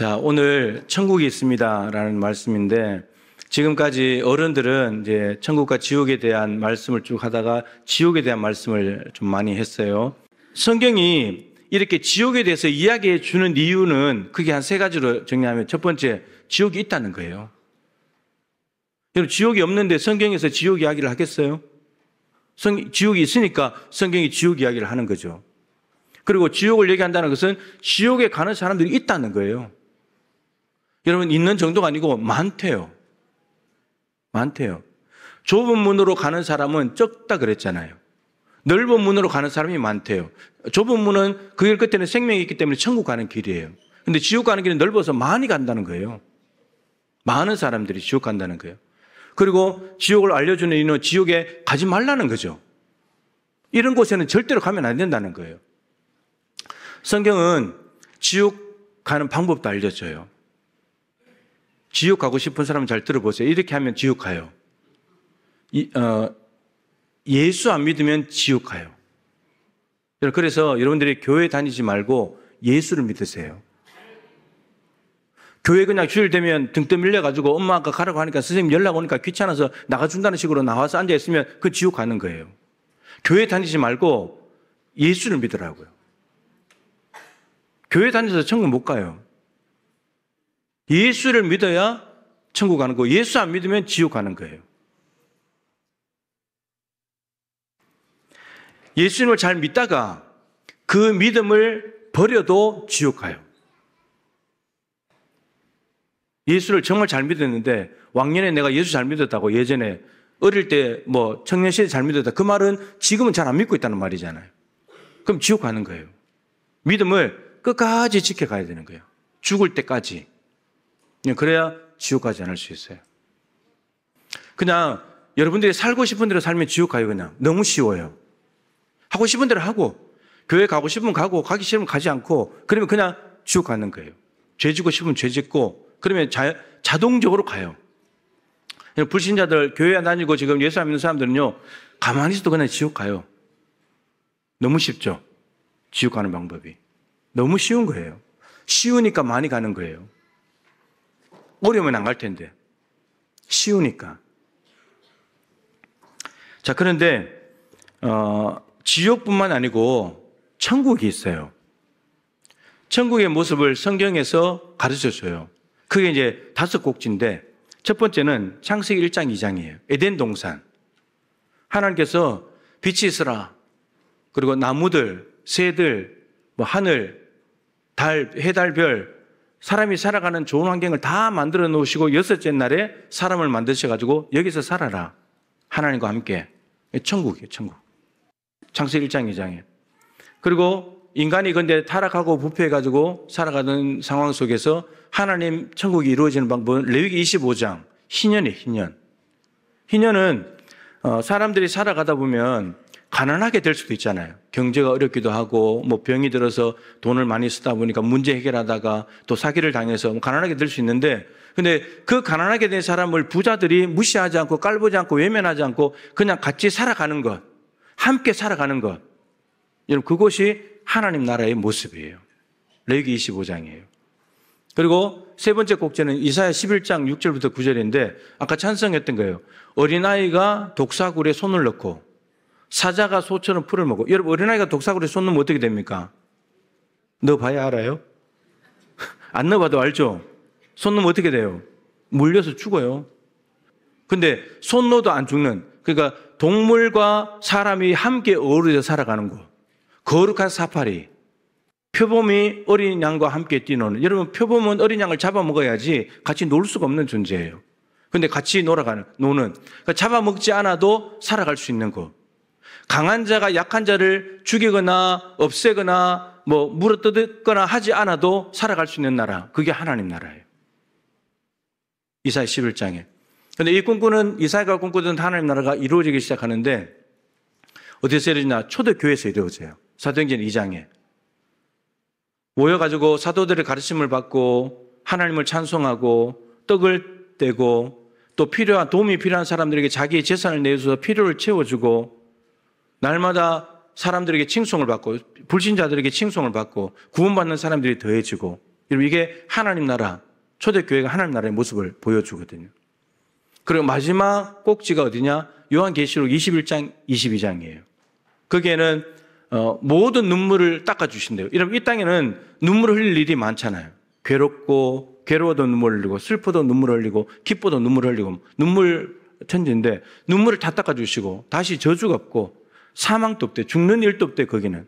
자, 오늘 천국이 있습니다라는 말씀인데 지금까지 어른들은 이제 천국과 지옥에 대한 말씀을 쭉 하다가 지옥에 대한 말씀을 좀 많이 했어요. 성경이 이렇게 지옥에 대해서 이야기해 주는 이유는 크게 한 세 가지로 정리하면 첫 번째, 지옥이 있다는 거예요. 여러분, 지옥이 없는데 성경에서 지옥 이야기를 하겠어요? 지옥이 있으니까 성경이 지옥 이야기를 하는 거죠. 그리고 지옥을 얘기한다는 것은 지옥에 가는 사람들이 있다는 거예요. 여러분, 있는 정도가 아니고 많대요. 많대요. 좁은 문으로 가는 사람은 적다 그랬잖아요. 넓은 문으로 가는 사람이 많대요. 좁은 문은 그 길 끝에는 생명이 있기 때문에 천국 가는 길이에요. 근데 지옥 가는 길은 넓어서 많이 간다는 거예요. 많은 사람들이 지옥 간다는 거예요. 그리고 지옥을 알려주는 이유는 지옥에 가지 말라는 거죠. 이런 곳에는 절대로 가면 안 된다는 거예요. 성경은 지옥 가는 방법도 알려줘요. 지옥 가고 싶은 사람 잘 들어보세요. 이렇게 하면 지옥 가요. 예수 안 믿으면 지옥 가요. 그래서 여러분들이 교회 다니지 말고 예수를 믿으세요. 교회 그냥 주일 되면 등 떠밀려가지고 엄마가 가라고 하니까 선생님 연락 오니까 귀찮아서 나가준다는 식으로 나와서 앉아있으면 그 지옥 가는 거예요. 교회 다니지 말고 예수를 믿으라고요. 교회 다니면서 천국 못 가요. 예수를 믿어야 천국 가는 거고 예수 안 믿으면 지옥 가는 거예요. 예수님을 잘 믿다가 그 믿음을 버려도 지옥 가요. 예수를 정말 잘 믿었는데 왕년에 내가 예수 잘 믿었다고 예전에 어릴 때 청년 시절에 잘 믿었다. 그 말은 지금은 잘 안 믿고 있다는 말이잖아요. 그럼 지옥 가는 거예요. 믿음을 끝까지 지켜가야 되는 거예요. 죽을 때까지. 그래야 지옥 가지 않을 수 있어요. 그냥 여러분들이 살고 싶은 대로 살면 지옥 가요. 그냥 너무 쉬워요. 하고 싶은 대로 하고 교회 가고 싶으면 가고 가기 싫으면 가지 않고 그러면 그냥 지옥 가는 거예요. 죄 짓고 싶으면 죄 짓고 그러면 자동적으로 가요. 불신자들 교회 안 다니고 지금 예수 안 믿는 사람들은요 가만히 있어도 그냥 지옥 가요. 너무 쉽죠? 지옥 가는 방법이. 너무 쉬운 거예요. 쉬우니까 많이 가는 거예요. 어려우면 안 갈 텐데. 쉬우니까. 자, 그런데 지옥뿐만 아니고 천국이 있어요. 천국의 모습을 성경에서 가르쳐줘요. 그게 이제 5곡지인데 첫 번째는 창세기 1장 2장이에요. 에덴 동산. 하나님께서 빛이 있으라. 그리고 나무들, 새들, 하늘, 달, 해달, 별 사람이 살아가는 좋은 환경을 다 만들어 놓으시고 6째 날에 사람을 만드셔가지고 여기서 살아라. 하나님과 함께. 천국이에요, 천국. 창세기 1장 2장에. 그리고 인간이 근데 타락하고 부패해가지고 살아가는 상황 속에서 하나님 천국이 이루어지는 방법은 레위기 25장. 희년이에요, 희년. 희년은 사람들이 살아가다 보면 가난하게 될 수도 있잖아요. 경제가 어렵기도 하고 병이 들어서 돈을 많이 쓰다 보니까 문제 해결하다가 또 사기를 당해서 가난하게 될 수 있는데 근데 그 가난하게 된 사람을 부자들이 무시하지 않고 깔보지 않고 외면하지 않고 그냥 같이 살아가는 것, 함께 살아가는 것. 여러분, 그것이 하나님 나라의 모습이에요. 레위기 25장이에요. 그리고 세 번째 곡제는 이사야 11장 6절부터 9절인데 아까 찬송했던 거예요. 어린아이가 독사굴에 손을 넣고 사자가 소처럼 풀을 먹고. 여러분, 어린아이가 독사굴에 손 넣으면 어떻게 됩니까? 넣어봐야 알아요? 안 넣어봐도 알죠? 손 넣으면 어떻게 돼요? 물려서 죽어요. 근데 손 넣어도 안 죽는, 그러니까 동물과 사람이 함께 어우러져 살아가는 거. 거룩한 사파리. 표범이 어린 양과 함께 뛰노는. 여러분, 표범은 어린 양을 잡아먹어야지 같이 놀 수가 없는 존재예요. 근데 같이 노는. 그러니까 잡아먹지 않아도 살아갈 수 있는 거. 강한 자가 약한 자를 죽이거나 없애거나 물어뜯거나 하지 않아도 살아갈 수 있는 나라. 그게 하나님 나라예요. 이사야 11장에. 그런데 이 꿈꾸는 이사야가 꿈꾸던 하나님 나라가 이루어지기 시작하는데 어디서 이루어지냐? 초대교회에서 이루어져요. 사도행전 2장에. 모여가지고 사도들의 가르침을 받고 하나님을 찬송하고 떡을 떼고 또 도움이 필요한 사람들에게 자기의 재산을 내줘서 필요를 채워주고 날마다 사람들에게 칭송을 받고 불신자들에게 칭송을 받고 구원받는 사람들이 더해지고 여러분, 이게 하나님 나라, 초대교회가 하나님 나라의 모습을 보여주거든요. 그리고 마지막 꼭지가 어디냐? 요한계시록 21장, 22장이에요. 거기에는 모든 눈물을 닦아주신대요. 여러분, 이 땅에는 눈물을 흘릴 일이 많잖아요. 괴로워도 눈물 흘리고, 슬퍼도 눈물 흘리고, 기뻐도 눈물 흘리고, 눈물 천지인데, 눈물을 다 닦아주시고, 다시 저주가 없고, 사망도 없대, 죽는 일도 없대, 거기는.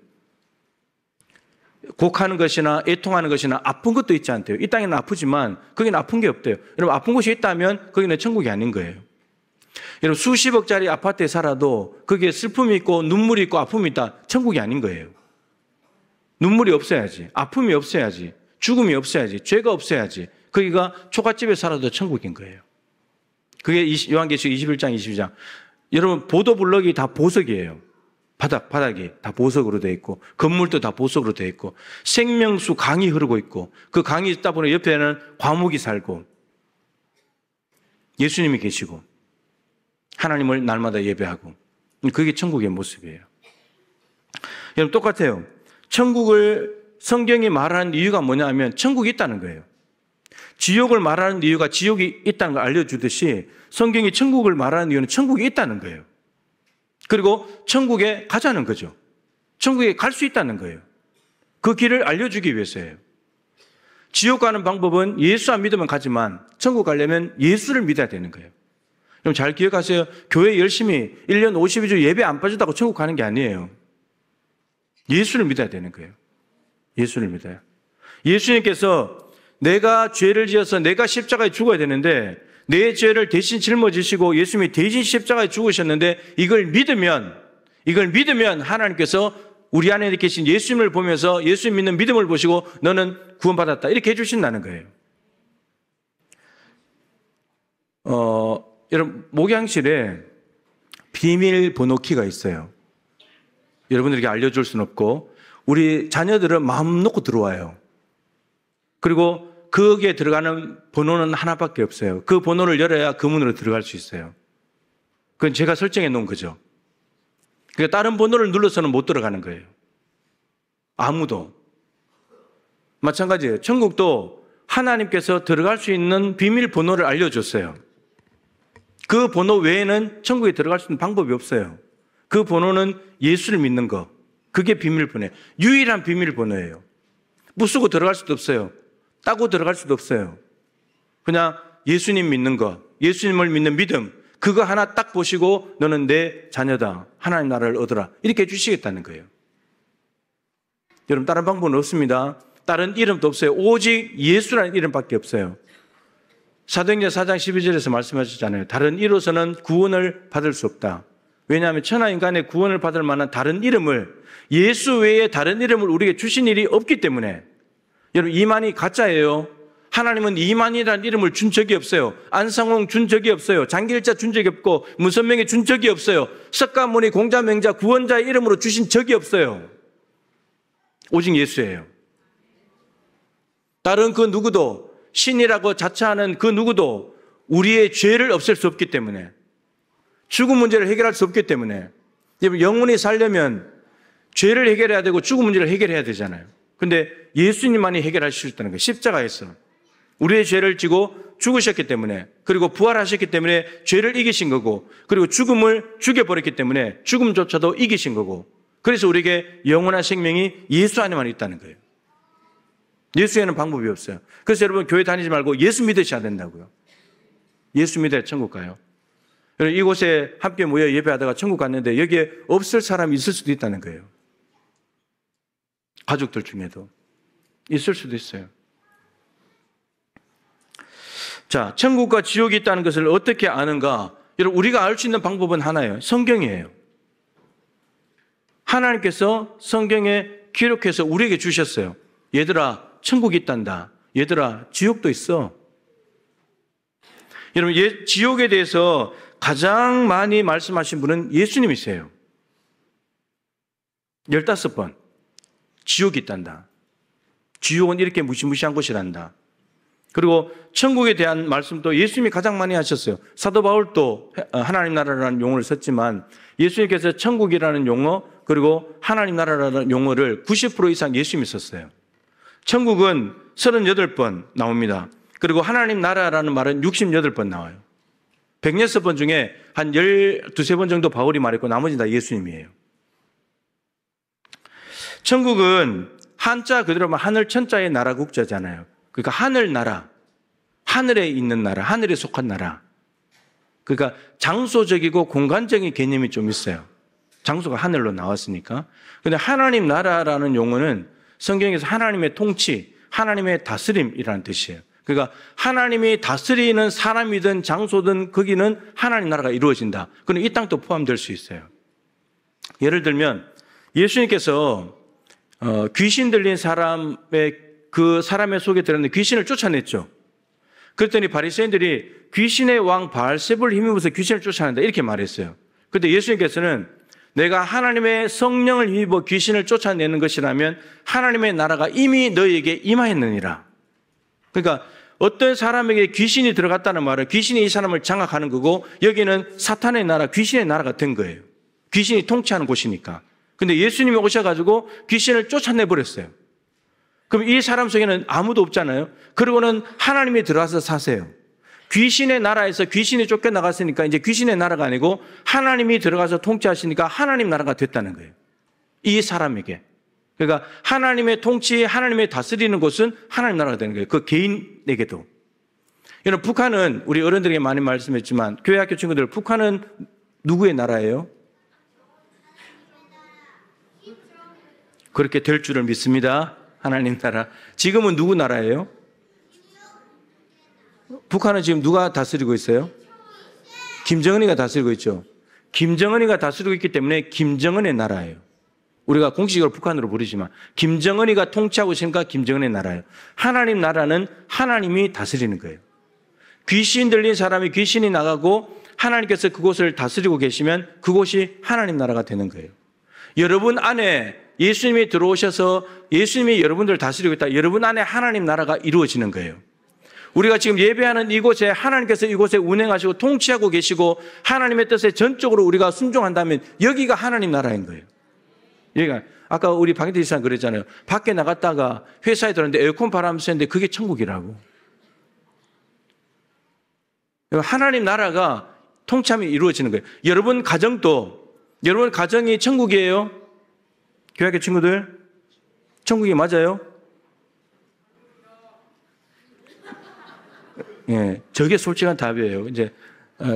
곡하는 것이나 애통하는 것이나 아픈 것도 있지 않대요. 이 땅에는 아프지만, 거기는 아픈 게 없대요. 여러분, 아픈 곳이 있다면, 거기는 천국이 아닌 거예요. 여러분, 수십억짜리 아파트에 살아도, 거기에 슬픔이 있고, 눈물이 있고, 아픔이 있다. 천국이 아닌 거예요. 눈물이 없어야지. 아픔이 없어야지. 죽음이 없어야지. 죄가 없어야지. 거기가 초가집에 살아도 천국인 거예요. 그게 요한계시록 21장, 22장. 여러분, 보도블럭이 다 보석이에요. 바닥이 다 보석으로 되어 있고, 건물도 다 보석으로 되어 있고, 생명수 강이 흐르고 있고, 그 강이 있다 보니 옆에는 과목이 살고, 예수님이 계시고, 하나님을 날마다 예배하고, 그게 천국의 모습이에요. 여러분, 똑같아요. 천국을 성경이 말하는 이유가 뭐냐 하면 천국이 있다는 거예요. 지옥을 말하는 이유가 지옥이 있다는 걸 알려주듯이 성경이 천국을 말하는 이유는 천국이 있다는 거예요. 그리고 천국에 가자는 거죠. 천국에 갈 수 있다는 거예요. 그 길을 알려주기 위해서예요. 지옥 가는 방법은 예수 안 믿으면 가지만 천국 가려면 예수를 믿어야 되는 거예요. 그럼 잘 기억하세요. 교회 열심히 1년 52주 예배 안 빠졌다고 천국 가는 게 아니에요. 예수를 믿어야 되는 거예요. 예수를 믿어요. 예수님께서 내가 죄를 지어서 내가 십자가에 죽어야 되는데 내 죄를 대신 짊어지시고 예수님이 대신 십자가에 죽으셨는데 이걸 믿으면 하나님께서 우리 안에 계신 예수님을 보면서 예수님 믿는 믿음을 보시고 너는 구원받았다 이렇게 해주신다는 거예요. 여러분, 목양실에 비밀번호키가 있어요. 여러분들에게 알려줄 수는 없고 우리 자녀들은 마음 놓고 들어와요. 그리고 거기에 들어가는 번호는 하나밖에 없어요. 그 번호를 열어야 그 문으로 들어갈 수 있어요. 그건 제가 설정해 놓은 거죠. 그러니까 다른 번호를 눌러서는 못 들어가는 거예요. 아무도. 마찬가지예요. 천국도 하나님께서 들어갈 수 있는 비밀 번호를 알려줬어요. 그 번호 외에는 천국에 들어갈 수 있는 방법이 없어요. 그 번호는 예수를 믿는 거. 그게 비밀번호예요. 유일한 비밀번호예요. 부수고 들어갈 수도 없어요. 따고 들어갈 수도 없어요. 그냥 예수님 믿는 거, 예수님을 믿는 믿음, 그거 하나 딱 보시고 너는 내 자녀다. 하나님 나라를 얻어라. 이렇게 해주시겠다는 거예요. 여러분, 다른 방법은 없습니다. 다른 이름도 없어요. 오직 예수라는 이름밖에 없어요. 사도행전 4장 12절에서 말씀하셨잖아요. 다른 이로서는 구원을 받을 수 없다. 왜냐하면 천하 인간의 구원을 받을 만한 다른 이름을, 예수 외에 다른 이름을 우리에게 주신 일이 없기 때문에. 여러분, 이만희 가짜예요. 하나님은 이만희라는 이름을 준 적이 없어요. 안상홍 준 적이 없어요. 장길자 준 적이 없고 문선명이 준 적이 없어요. 석가모니, 공자명자, 구원자의 이름으로 주신 적이 없어요. 오직 예수예요. 다른 그 누구도, 신이라고 자처하는 그 누구도 우리의 죄를 없앨 수 없기 때문에, 죽음 문제를 해결할 수 없기 때문에, 영원히 살려면 죄를 해결해야 되고 죽음 문제를 해결해야 되잖아요. 근데 예수님만이 해결하실 수 있다는 거예요. 십자가에서 우리의 죄를 지고 죽으셨기 때문에, 그리고 부활하셨기 때문에 죄를 이기신 거고, 그리고 죽음을 죽여버렸기 때문에 죽음조차도 이기신 거고, 그래서 우리에게 영원한 생명이 예수 안에만 있다는 거예요. 예수에는 방법이 없어요. 그래서 여러분, 교회 다니지 말고 예수 믿으셔야 된다고요. 예수 믿어야 천국 가요. 여러분, 이곳에 함께 모여 예배하다가 천국 갔는데 여기에 없을 사람이 있을 수도 있다는 거예요. 가족들 중에도 있을 수도 있어요. 자, 천국과 지옥이 있다는 것을 어떻게 아는가? 여러분, 우리가 알 수 있는 방법은 하나예요. 성경이에요. 하나님께서 성경에 기록해서 우리에게 주셨어요. 얘들아, 천국이 있단다. 얘들아, 지옥도 있어. 여러분, 지옥에 대해서 가장 많이 말씀하신 분은 예수님이세요. 15번. 지옥이 있단다. 지옥은 이렇게 무시무시한 곳이란다. 그리고 천국에 대한 말씀도 예수님이 가장 많이 하셨어요. 사도 바울도 하나님 나라라는 용어를 썼지만 예수님께서 천국이라는 용어, 그리고 하나님 나라라는 용어를 90% 이상 예수님이 썼어요. 천국은 38번 나옵니다. 그리고 하나님 나라라는 말은 68번 나와요. 106번 중에 한 12번 정도 바울이 말했고 나머지는 다 예수님이에요. 천국은 한자 그대로 말하면 하늘 천자의 나라 국자잖아요. 그러니까 하늘 나라, 하늘에 있는 나라, 하늘에 속한 나라. 그러니까 장소적이고 공간적인 개념이 좀 있어요. 장소가 하늘로 나왔으니까. 그런데 하나님 나라라는 용어는 성경에서 하나님의 통치, 하나님의 다스림이라는 뜻이에요. 그러니까 하나님이 다스리는 사람이든 장소든 거기는 하나님 나라가 이루어진다. 그럼 이 땅도 포함될 수 있어요. 예를 들면 예수님께서 귀신 들린 사람의 그 사람의 속에 들었는데 귀신을 쫓아냈죠. 그랬더니 바리새인들이 귀신의 왕 바알세불을 힘입어서 귀신을 쫓아낸다 이렇게 말했어요. 그런데 예수님께서는 내가 하나님의 성령을 힘입어 귀신을 쫓아내는 것이라면 하나님의 나라가 이미 너희에게 임하였느니라. 그러니까 어떤 사람에게 귀신이 들어갔다는 말은 귀신이 이 사람을 장악하는 거고 여기는 사탄의 나라, 귀신의 나라가 된 거예요. 귀신이 통치하는 곳이니까. 근데 예수님이 오셔가지고 귀신을 쫓아내버렸어요. 그럼 이 사람 속에는 아무도 없잖아요. 그리고는 하나님이 들어와서 사세요. 귀신의 나라에서 귀신이 쫓겨나갔으니까 이제 귀신의 나라가 아니고 하나님이 들어가서 통치하시니까 하나님 나라가 됐다는 거예요. 이 사람에게. 그러니까 하나님의 통치, 하나님의 다스리는 곳은 하나님 나라가 되는 거예요. 그 개인에게도. 여러분, 북한은 우리 어른들에게 많이 말씀했지만 교회 학교 친구들, 북한은 누구의 나라예요? 그렇게 될 줄을 믿습니다. 하나님 나라. 지금은 누구 나라예요? 북한은 지금 누가 다스리고 있어요? 김정은이가 다스리고 있죠. 김정은이가 다스리고 있기 때문에 김정은의 나라예요. 우리가 공식적으로 북한으로 부르지만 김정은이가 통치하고 있으니까 김정은의 나라예요. 하나님 나라는 하나님이 다스리는 거예요. 귀신 들린 사람이 귀신이 나가고 하나님께서 그곳을 다스리고 계시면 그곳이 하나님 나라가 되는 거예요. 여러분 안에 예수님이 들어오셔서 예수님이 여러분들을 다스리고 있다. 여러분 안에 하나님 나라가 이루어지는 거예요. 우리가 지금 예배하는 이곳에 하나님께서 이곳에 운행하시고 통치하고 계시고 하나님의 뜻에 전적으로 우리가 순종한다면 여기가 하나님 나라인 거예요. 여기가 아까 우리 박인태 지사님 그랬잖아요. 밖에 나갔다가 회사에 들었는데 에어컨 바람 쐬는데 그게 천국이라고. 하나님 나라가 통참이 이루어지는 거예요. 여러분 가정도 여러분 가정이 천국이에요. 교회학교 친구들 천국이 맞아요? 예, 저게 솔직한 답이에요. 이제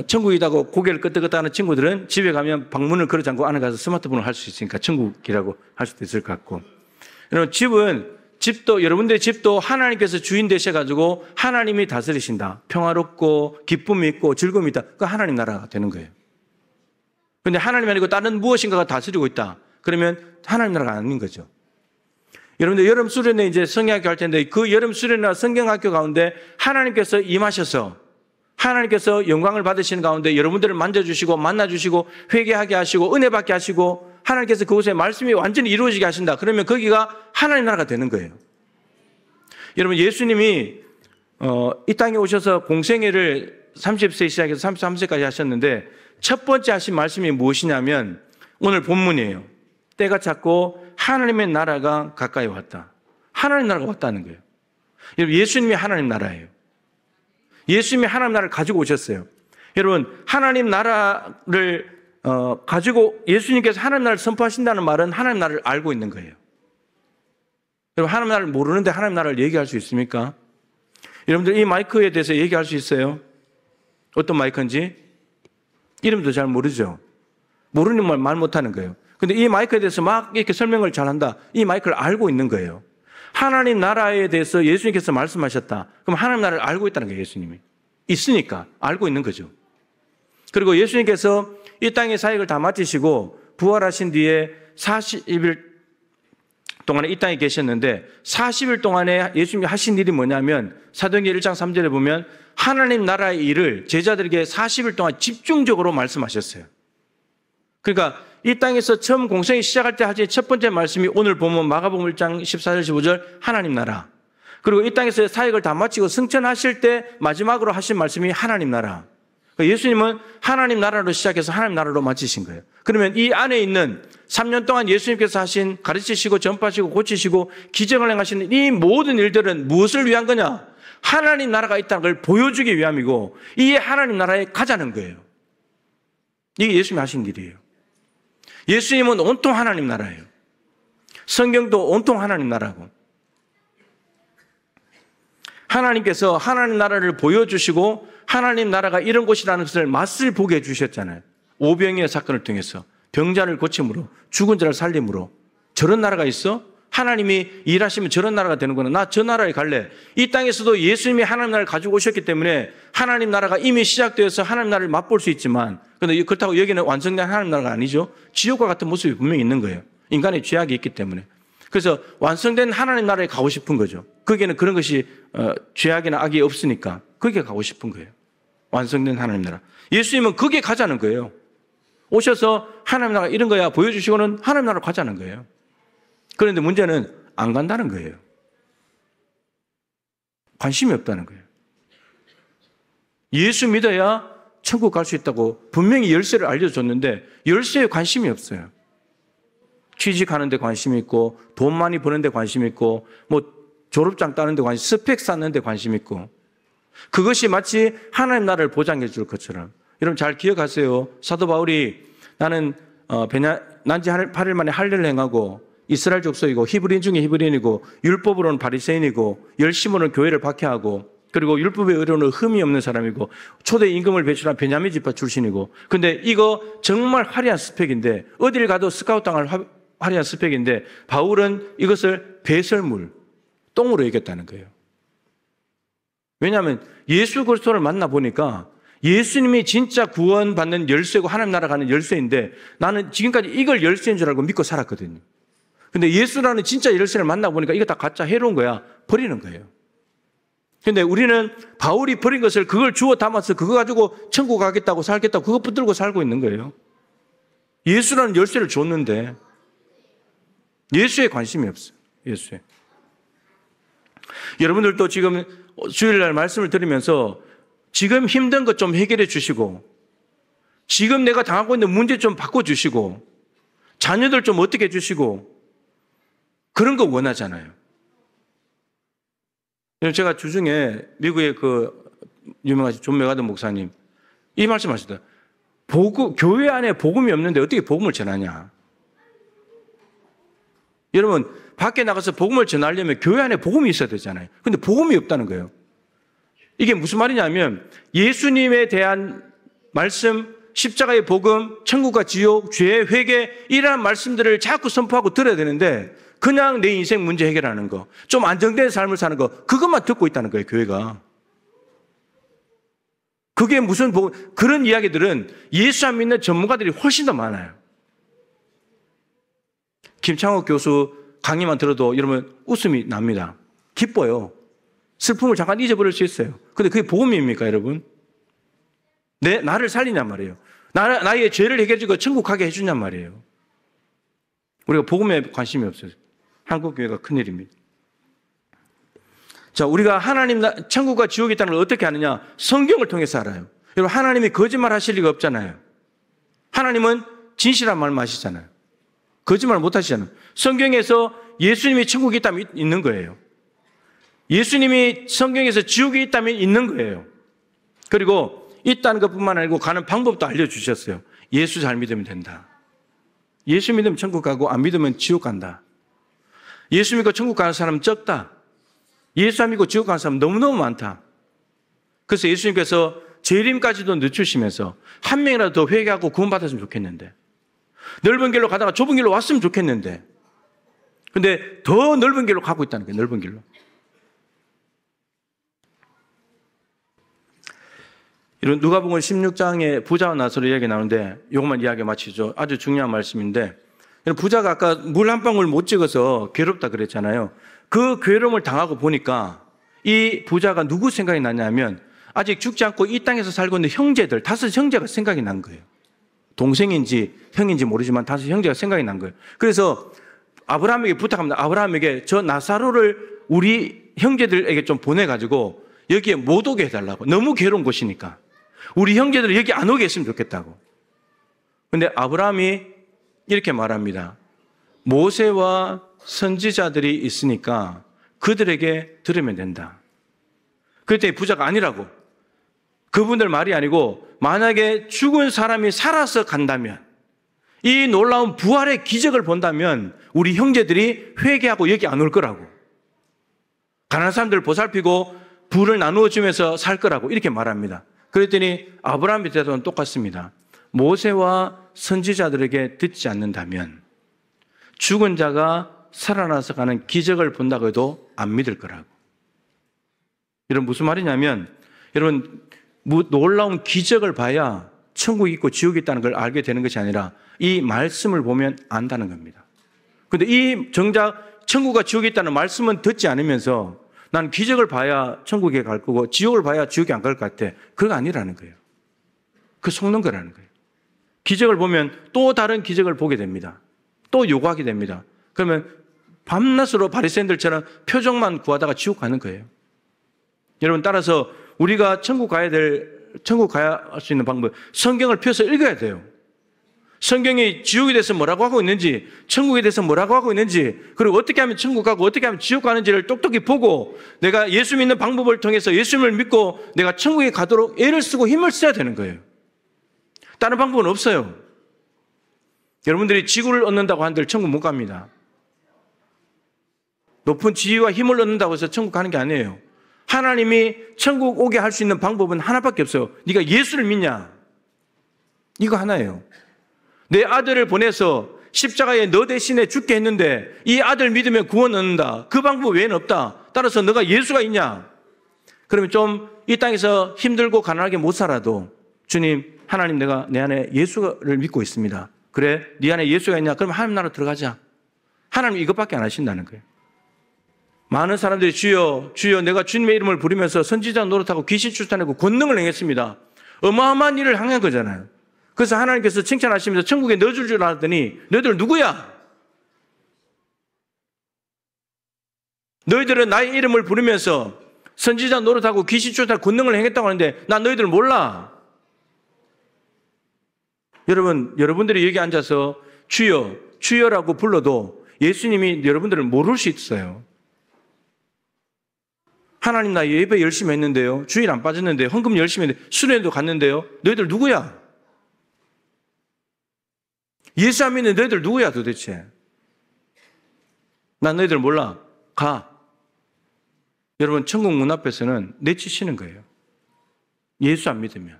천국이라고 고개를 끄덕끄덕하는 친구들은 집에 가면 방문을 걸어 잠고 안에 가서 스마트폰을 할 수 있으니까 천국이라고 할 수도 있을 것 같고. 여러분 집도 여러분들의 집도 하나님께서 주인 되셔가지고 하나님이 다스리신다. 평화롭고 기쁨이 있고 즐거움이 있다. 그 하나님 나라가 되는 거예요. 그런데 하나님이 아니고 다른 무엇인가가 다스리고 있다. 그러면 하나님 나라가 아닌 거죠. 여러분들 여름 수련회 이제 성경학교 할 텐데 그 여름 수련회나 성경학교 가운데 하나님께서 임하셔서 하나님께서 영광을 받으시는 가운데 여러분들을 만져주시고 만나주시고 회개하게 하시고 은혜 받게 하시고 하나님께서 그곳에 말씀이 완전히 이루어지게 하신다. 그러면 거기가 하나님 나라가 되는 거예요. 여러분 예수님이 이 땅에 오셔서 공생애를 30세 시작해서 33세까지 하셨는데 첫 번째 하신 말씀이 무엇이냐면 오늘 본문이에요. 때가 찼고 하나님의 나라가 가까이 왔다. 하나님 나라가 왔다는 거예요. 여러분 예수님이 하나님 나라예요. 예수님이 하나님 나라를 가지고 오셨어요. 여러분 하나님 나라를 가지고 예수님께서 하나님 나라를 선포하신다는 말은 하나님 나라를 알고 있는 거예요. 여러분 하나님 나라를 모르는데 하나님 나라를 얘기할 수 있습니까? 여러분들 이 마이크에 대해서 얘기할 수 있어요? 어떤 마이크인지? 이름도 잘 모르죠. 모르는 말 못하는 거예요. 근데 이 마이크에 대해서 막 이렇게 설명을 잘한다. 이 마이크를 알고 있는 거예요. 하나님 나라에 대해서 예수님께서 말씀하셨다. 그럼 하나님 나라를 알고 있다는 거예요, 예수님이. 있으니까 알고 있는 거죠. 그리고 예수님께서 이 땅의 사역을 다 마치시고 부활하신 뒤에 40일 동안에 이 땅에 계셨는데 40일 동안에 예수님이 하신 일이 뭐냐면 사도행전 1장 3절에 보면 하나님 나라의 일을 제자들에게 40일 동안 집중적으로 말씀하셨어요. 그러니까 이 땅에서 처음 공생이 시작할 때 하신 첫 번째 말씀이 오늘 보면 마가복음 1장 14절 15절 하나님 나라. 그리고 이 땅에서 사역을 다 마치고 승천하실 때 마지막으로 하신 말씀이 하나님 나라. 예수님은 하나님 나라로 시작해서 하나님 나라로 마치신 거예요. 그러면 이 안에 있는 3년 동안 예수님께서 하신 가르치시고 전파하시고 고치시고 기적을 행하시는 이 모든 일들은 무엇을 위한 거냐? 하나님 나라가 있다는 걸 보여주기 위함이고 이 하나님 나라에 가자는 거예요. 이게 예수님이 하신 일이에요. 예수님은 온통 하나님 나라예요. 성경도 온통 하나님 나라고. 하나님께서 하나님 나라를 보여주시고 하나님 나라가 이런 곳이라는 것을 맛을 보게 해주셨잖아요. 오병이어 사건을 통해서 병자를 고침으로 죽은 자를 살림으로 저런 나라가 있어? 하나님이 일하시면 저런 나라가 되는구나. 나 저 나라에 갈래. 이 땅에서도 예수님이 하나님 나라를 가지고 오셨기 때문에 하나님 나라가 이미 시작되어서 하나님 나라를 맛볼 수 있지만 그런데 그렇다고 여기는 완성된 하나님 나라가 아니죠. 지옥과 같은 모습이 분명히 있는 거예요. 인간의 죄악이 있기 때문에. 그래서 완성된 하나님 나라에 가고 싶은 거죠. 거기에는 그런 것이 죄악이나 악이 없으니까 거기에 가고 싶은 거예요. 완성된 하나님 나라. 예수님은 거기에 가자는 거예요. 오셔서 하나님 나라가 이런 거야 보여주시고는 하나님 나라로 가자는 거예요. 그런데 문제는 안 간다는 거예요. 관심이 없다는 거예요. 예수 믿어야 천국 갈 수 있다고 분명히 열쇠를 알려줬는데 열쇠에 관심이 없어요. 취직하는 데 관심이 있고 돈 많이 버는 데 관심이 있고 뭐 졸업장 따는 데 관심, 스펙 쌓는 데 관심이 있고 그것이 마치 하나님 나라를 보장해 줄 것처럼. 여러분 잘 기억하세요. 사도 바울이 나는 난지 8일 만에 할례를 행하고 이스라엘 족속이고 히브리인 중에 히브리인이고 율법으로는 바리새인이고 열심으로는 교회를 박해하고 그리고 율법의 의로는 흠이 없는 사람이고 초대 임금을 배출한 베냐민 지파 출신이고 근데 이거 정말 화려한 스펙인데 어딜 가도 스카웃당할 화려한 스펙인데 바울은 이것을 배설물, 똥으로 여겼다는 거예요. 왜냐하면 예수 그리스도를 만나보니까 예수님이 진짜 구원받는 열쇠고 하나님 나라 가는 열쇠인데 나는 지금까지 이걸 열쇠인 줄 알고 믿고 살았거든요. 근데 예수라는 진짜 열쇠를 만나보니까 이거 다 가짜 해로운 거야. 버리는 거예요. 근데 우리는 바울이 버린 것을 그걸 주워 담아서 그거 가지고 천국 가겠다고 살겠다고 그거 붙들고 살고 있는 거예요. 예수라는 열쇠를 줬는데 예수에 관심이 없어요. 예수에. 여러분들도 지금 주일날 말씀을 들으면서 지금 힘든 것 좀 해결해 주시고 지금 내가 당하고 있는 문제 좀 바꿔주시고 자녀들 좀 어떻게 해주시고 그런 거 원하잖아요. 제가 주중에 미국의 그 유명하신 존 메가든 목사님 이 말씀 하시더라고요. 교회 안에 복음이 없는데 어떻게 복음을 전하냐. 여러분 밖에 나가서 복음을 전하려면 교회 안에 복음이 있어야 되잖아요. 근데 복음이 없다는 거예요. 이게 무슨 말이냐면 예수님에 대한 말씀, 십자가의 복음, 천국과 지옥, 죄, 회개 이러한 말씀들을 자꾸 선포하고 들어야 되는데 그냥 내 인생 문제 해결하는 거, 좀 안정된 삶을 사는 거 그것만 듣고 있다는 거예요. 교회가. 그게 무슨 복음, 그런 이야기들은 예수 안 믿는 전문가들이 훨씬 더 많아요. 김창옥 교수 강의만 들어도 여러분 웃음이 납니다. 기뻐요. 슬픔을 잠깐 잊어버릴 수 있어요. 근데 그게 복음입니까, 여러분? 나를 살리냔 말이에요. 나의 죄를 해결해주고 천국 가게 해주냔 말이에요. 우리가 복음에 관심이 없어요. 한국교회가 큰일입니다. 자, 우리가 하나님, 천국과 지옥이 있다는 걸 어떻게 아느냐? 성경을 통해서 알아요. 여러분, 하나님이 거짓말 하실 리가 없잖아요. 하나님은 진실한 말만 하시잖아요. 거짓말 못 하시잖아요. 성경에서 예수님이 천국이 있다면 있는 거예요. 예수님이 성경에서 지옥이 있다면 있는 거예요. 그리고 있다는 것뿐만 아니고 가는 방법도 알려주셨어요. 예수 잘 믿으면 된다. 예수 믿으면 천국 가고 안 믿으면 지옥 간다. 예수 믿고 천국 가는 사람은 적다. 예수 안 믿고 지옥 가는 사람은 너무너무 많다. 그래서 예수님께서 재림까지도 늦추시면서 한 명이라도 더 회개하고 구원받았으면 좋겠는데 넓은 길로 가다가 좁은 길로 왔으면 좋겠는데 근데 더 넓은 길로 가고 있다는 거예요. 넓은 길로. 이런 누가복음 16장에 부자와 나사로 이야기 나오는데 이것만 이야기 마치죠. 아주 중요한 말씀인데 부자가 아까 물 한 방울 못 찍어서 괴롭다 그랬잖아요. 그 괴로움을 당하고 보니까 이 부자가 누구 생각이 나냐면 아직 죽지 않고 이 땅에서 살고 있는 형제들 5 형제가 생각이 난 거예요. 동생인지 형인지 모르지만 5 형제가 생각이 난 거예요. 그래서 아브라함에게 부탁합니다. 아브라함에게 저 나사로를 우리 형제들에게 좀 보내가지고 여기에 못 오게 해달라고. 너무 괴로운 곳이니까. 우리 형제들이 여기 안 오게 했으면 좋겠다고. 근데 아브라함이 이렇게 말합니다. 모세와 선지자들이 있으니까 그들에게 들으면 된다. 그때 부자가 아니라고. 그분들 말이 아니고 만약에 죽은 사람이 살아서 간다면, 이 놀라운 부활의 기적을 본다면 우리 형제들이 회개하고 여기 안 올 거라고. 가난한 사람들 보살피고 부를 나누어 주면서 살 거라고 이렇게 말합니다. 그랬더니 아브라함의 대답은 똑같습니다. 모세와 선지자들에게 듣지 않는다면 죽은 자가 살아나서 가는 기적을 본다고 해도 안 믿을 거라고. 이런 무슨 말이냐면, 여러분 놀라운 기적을 봐야 천국이 있고 지옥이 있다는 걸 알게 되는 것이 아니라 이 말씀을 보면 안다는 겁니다. 그런데 이 정작 천국과 지옥이 있다는 말씀은 듣지 않으면서 난 기적을 봐야 천국에 갈 거고 지옥을 봐야 지옥에 안 갈 것 같아. 그거 아니라는 거예요. 그 속는 거라는 거예요. 기적을 보면 또 다른 기적을 보게 됩니다. 또 요구하게 됩니다. 그러면 밤낮으로 바리새인들처럼 표적만 구하다가 지옥 가는 거예요. 여러분, 따라서 우리가 천국 가야 할 수 있는 방법, 성경을 펴서 읽어야 돼요. 성경이 지옥에 대해서 뭐라고 하고 있는지, 천국에 대해서 뭐라고 하고 있는지, 그리고 어떻게 하면 천국 가고 어떻게 하면 지옥 가는지를 똑똑히 보고 내가 예수 믿는 방법을 통해서 예수님을 믿고 내가 천국에 가도록 애를 쓰고 힘을 써야 되는 거예요. 다른 방법은 없어요. 여러분들이 지구를 얻는다고 한들 천국 못 갑니다. 높은 지위와 힘을 얻는다고 해서 천국 가는 게 아니에요. 하나님이 천국 오게 할 수 있는 방법은 하나밖에 없어요. 네가 예수를 믿냐? 이거 하나예요. 내 아들을 보내서 십자가에 너 대신에 죽게 했는데 이 아들 믿으면 구원 얻는다. 그 방법 외에는 없다. 따라서 너가 예수가 있냐? 그러면 좀 이 땅에서 힘들고 가난하게 못 살아도 주님, 하나님 내가 내 안에 예수를 믿고 있습니다. 그래, 네 안에 예수가 있냐? 그럼 하나님 나라 들어가자. 하나님 이것밖에 안 하신다는 거예요. 많은 사람들이 주여, 주여 내가 주님의 이름을 부르면서 선지자 노릇하고 귀신 쫓아내고 권능을 행했습니다. 어마어마한 일을 행한 거잖아요. 그래서 하나님께서 칭찬하시면서 천국에 넣어줄 줄 알았더니 너희들 누구야? 너희들은 나의 이름을 부르면서 선지자 노릇하고 귀신 쫓아내고 권능을 행했다고 하는데 난 너희들 몰라. 여러분들이 여기 앉아서 주여, 주여라고 불러도 예수님이 여러분들을 모를 수 있어요. 하나님 나 예배 열심히 했는데요. 주일 안 빠졌는데요. 헌금 열심히 했는데 수련회도 갔는데요. 너희들 누구야? 예수 안 믿는 너희들 누구야 도대체? 난 너희들 몰라. 가. 여러분 천국 문 앞에서는 내치시는 거예요. 예수 안 믿으면.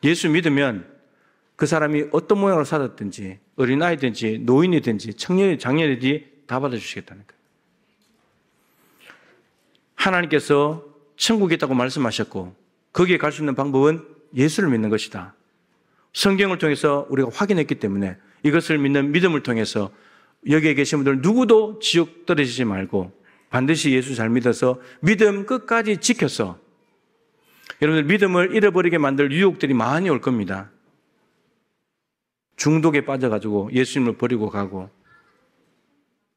예수 믿으면 그 사람이 어떤 모양으로 살았든지 어린아이든지 노인이든지 청년이든지 장년이든지 다 받아주시겠다는 거예요. 하나님께서 천국에 있다고 말씀하셨고 거기에 갈 수 있는 방법은 예수를 믿는 것이다. 성경을 통해서 우리가 확인했기 때문에 이것을 믿는 믿음을 통해서 여기에 계신 분들 누구도 지옥 떨어지지 말고 반드시 예수 잘 믿어서 믿음 끝까지 지켜서 여러분들 믿음을 잃어버리게 만들 유혹들이 많이 올 겁니다. 중독에 빠져가지고 예수님을 버리고 가고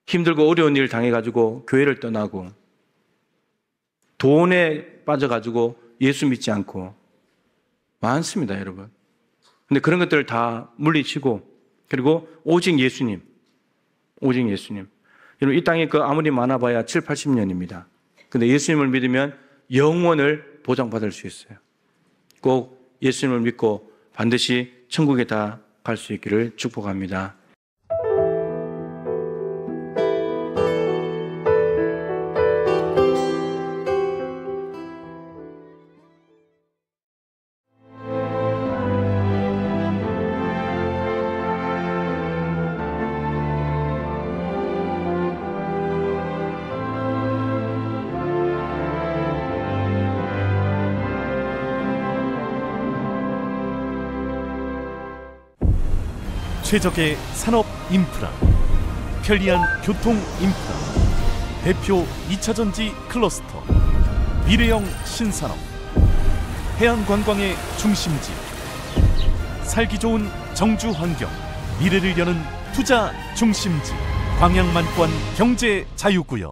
힘들고 어려운 일을 당해가지고 교회를 떠나고 돈에 빠져가지고 예수 믿지 않고 많습니다, 여러분. 근데 그런 것들을 다 물리치고 그리고 오직 예수님. 여러분 이 땅에 아무리 많아봐야 7, 80년입니다. 근데 예수님을 믿으면 영원을 보장받을 수 있어요. 꼭 예수님을 믿고 반드시 천국에 다 갈 수 있기를 축복합니다. 최적의 산업 인프라, 편리한 교통 인프라, 대표 2차전지 클러스터, 미래형 신산업, 해안관광의 중심지, 살기 좋은 정주 환경, 미래를 여는 투자 중심지, 광양만권 경제 자유구역.